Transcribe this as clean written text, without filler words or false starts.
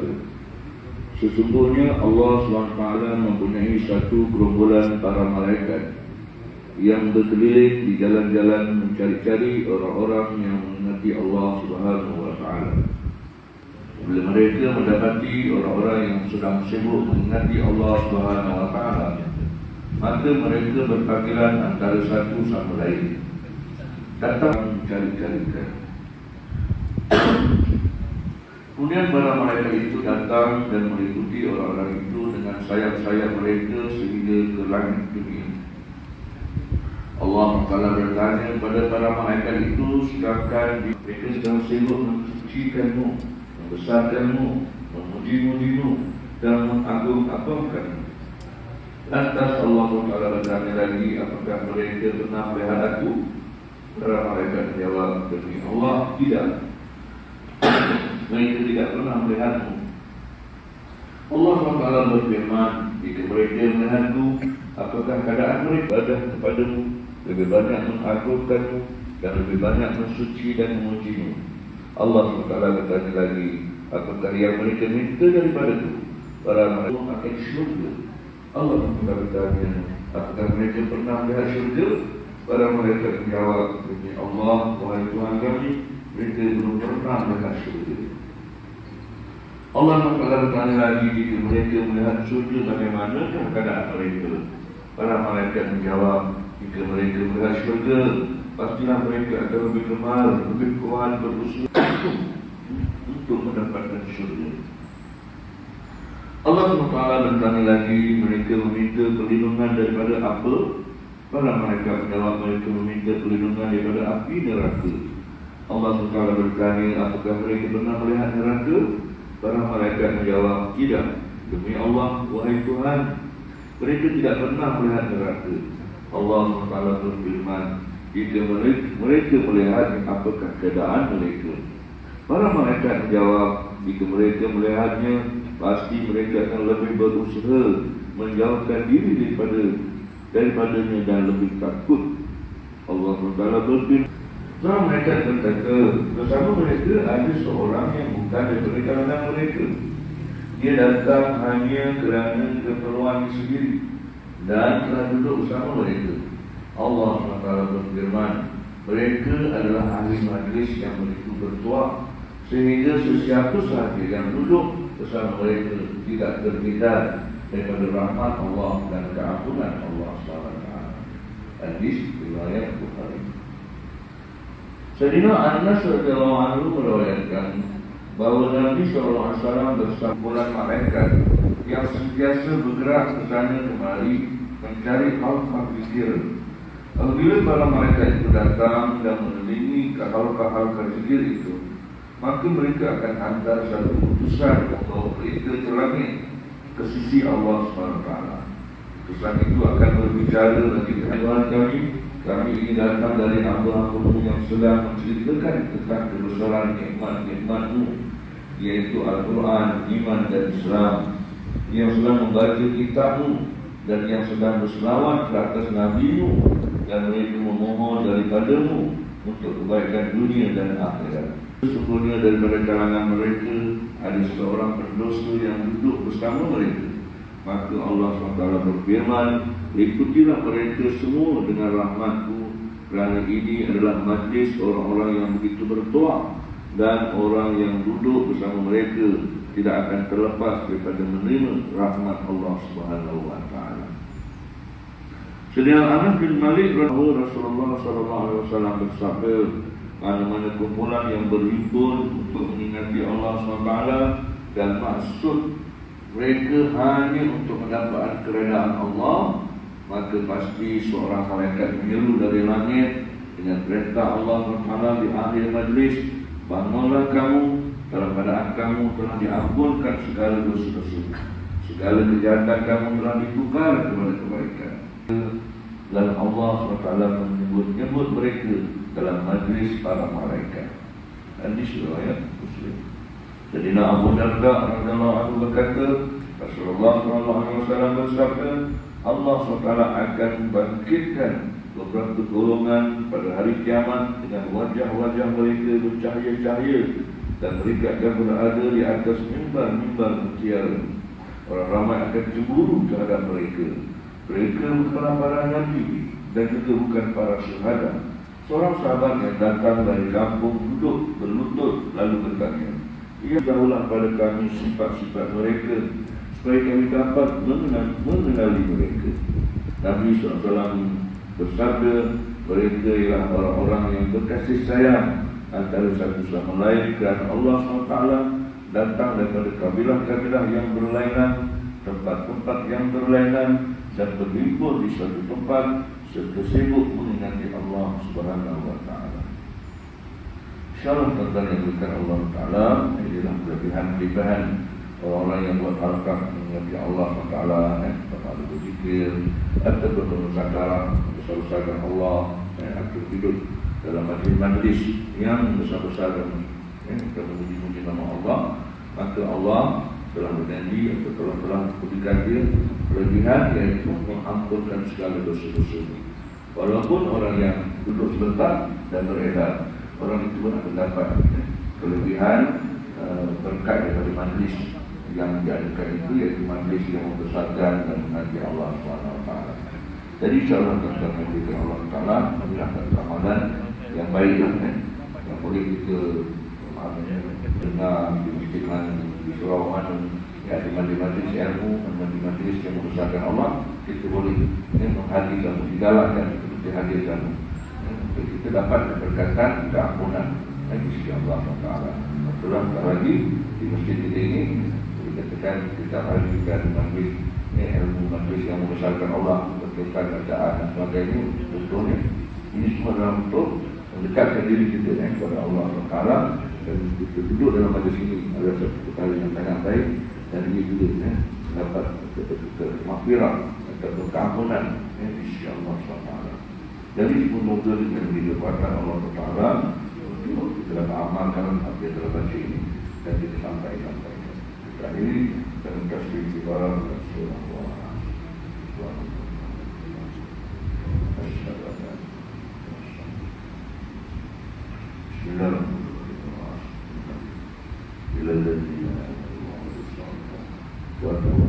bersabda, sesungguhnya Allah SWT mempunyai satu gerombolan para malaikat yang berkeliling di jalan-jalan mencari-cari orang-orang yang mengingati Allah SWT. Bila mereka mendapati orang-orang yang sedang sibuk mengingati Allah SWT, maka mereka berpanggilan antara satu sama lain, datang mencari-carikan. Kemudian para malaikat itu datang dan meliputi orang-orang itu dengan sayap-sayap mereka sehingga ke langit dunia. Allah Taala bertanya kepada para malaikat itu, sedangkan mereka sedang sibuk mensucikanmu, membesarkanmu, memuji-mujimu dan mengagung-agungkanmu. Lantas Allah Taala bertanya lagi, apakah mereka pernah melihat aku? Para malaikat menjawab, demi Allah, tidak. Mereka tidak pernah melihatmu. Allah SWT berfirman, jika mereka melihatku, apakah keadaan mereka ibadah kepadamu, lebih banyak mengagungkanmu dan lebih banyak mensuci dan memujimu? Allah SWT bertanya lagi, apakah yang mereka minta daripadaku? Para malaikat akan syurga. Allah SWT bertanya, apakah mereka pernah melihat syurga? Para malaikat menjawab, demi Allah, wahai Tuhan kami, mereka belum pernah melihat syurga. Allah bertanya lagi, jika mereka melihat syurga, bagaimanakah keadaan mereka? Para malaikat menjawab, jika mereka melihat syurga, pastilah mereka akan lebih gemar, lebih kuat berusaha untuk mendapatkan syurga. Allah SWT bertanya lagi, mereka meminta perlindungan daripada apa? Para malaikat menjawab, mereka meminta perlindungan daripada api neraka. Allah SWT bertanya, apakah mereka pernah melihat neraka? Para malaikat menjawab, tidak. Demi Allah, wahai Tuhan, mereka tidak pernah melihat neraka. Allah SWT berfirman, jika mereka melihat, apakah keadaan mereka? Para malaikat menjawab, jika mereka melihatnya, pasti mereka akan lebih berusaha menjauhkan diri daripadanya dan lebih takut. Allah SWT berfirman, setelah mereka berkata, bersama mereka ada seorang yang bukan daripada kalangan mereka. Dia datang hanya kerana keperluan sendiri dan telah duduk bersama mereka. Allah SWT berfirman, mereka adalah ahli majlis yang begitu bertuah, sehingga sesiapa sahaja yang duduk bersama mereka tidak terhindar daripada rahmat Allah dan keampunan Allah SWT. Hadis riwayat Bukhari. Sayyidina Anas radhiyallahu anhu meriwayatkan bahawa Nabi SAW bersama bulan malaikat yang sentiasa bergerak ke sana kemari mencari halqah zikir. Apabila para malaikat itu datang dan mengelilingi halqah zikir itu, maka mereka akan hantar satu utusan atau berita ke langit ke sisi Allah SWT. Utusan itu akan berbicara bagi Tuhan kami ini datang dari hamba-Hamba-Mu yang sedang menceritakan tentang kebesaran nikmat-nikmat-Mu, yaitu Al-Quran, iman dan Islam, yang sedang membaca kitab-Mu dan yang sedang berselawat ke atas Nabi-Mu, dan mereka memohon daripada-Mu untuk kebaikan dunia dan akhirat. Sesungguhnya daripada kalangan mereka ada seorang pendosa yang duduk bersama mereka. Maka Allah SWT berfirman, ikutilah mereka semua dengan rahmat-Ku, kerana ini adalah majlis orang-orang yang begitu bertuah, dan orang yang duduk bersama mereka tidak akan terlepas daripada menerima rahmat Allah SWT. Sedia Anas bin Malik Rasulullah SAW bersabda, mana-mana kumpulan yang berhimpun untuk mengingati Allah SWT dan maksud mereka hanya untuk mendapatkan keredaan Allah, maka pasti seorang malaikat menyeru dari langit dengan perintah Allah SWT di akhir majlis, bangunlah kamu, dalam keadaan kamu telah diampunkan segala dosa-dosa, segala kejahatan kamu telah ditukar kepada kebaikan. Dan Allah SWT menyebut mereka dalam majlis para malaikat. Hadis riwayat Muslim. Jadi Abu Darda radhiyallahu anhu berkata, Rasulullah SAW bersabda, Allah SWT akan membangkitkan beberapa golongan pada hari kiamat dengan wajah-wajah mereka bercahaya-cahaya dan mereka akan berada di atas mimbar-mimbar mutiara. Orang ramai akan cemburu terhadap mereka. Mereka bukan para nabi dan juga bukan para syuhada. Seorang sahabat yang datang dari kampung duduk berlutut lalu bertanya, "Ya tahulah pada kami sifat-sifat mereka supaya kami dapat mengenali mereka." Nabi SAW bersabda, "Mereka ialah orang-orang yang berkasih sayang antara satu sama lain kerana Allah SWT datang daripada kabilah-kabilah yang berlainan, tempat-tempat yang berlainan, dan berhimpun di suatu tempat serta sibuk mengingati Allah Subhanahu wa taala." InsyaAllah tuan-tuan yang diberkati Allah Taala, inilah kelebihan-kelebihan orang-orang yang buat harakat mengingati Allah SWT, pada berzikir ataupun bermusyawarah besar-besarkan Allah, atau hidup dalam majlis yang besar-besar dan memuji-muji nama Allah. Maka Allah telah berjanji atau telah memberikan dia kelebihan, iaitu mengampunkan segala dosa-dosa. Walaupun orang yang duduk sebentar dan beredar, orang itu pun akan dapat kelebihan berkat daripada majlis yang diadakan itu, iaitu majlis yang membesarkan dan mengaji Allah SWT. Jadi insyaAllah kita mengaji Allah Taala, inilah amalan yang baik yang boleh kita dengar di masjid mana, di surau mana, di majlis ilmu, di majlis yang membesarkan Allah, kita boleh menghadirkan, digalakkan untuk dihadirkan. Kita dapat keberkatan, keampunan di sisi Allah SWT. Itulah lagi di masjid kita ini dikatakan kita hadirkan majlis ilmu, majlis yang membesarkan Allah, berkaitan bacaan dan sebagainya. Contohnya ini semua dalam untuk mendekatkan diri kita kepada Allah SWT, dan kita duduk dalam majlis ini adalah satu perkara yang sangat baik, dan ini juga dapat maghfirah atau keampunan di sisi Allah SWT. Jadi semoga dengan kekuatan Allah Taala kita dapat amalkan apa yang telah baca ini dan kita sampaikan. Kita ini dan kasih kepada Rasulullah. Bismillahirrahmanirrahim.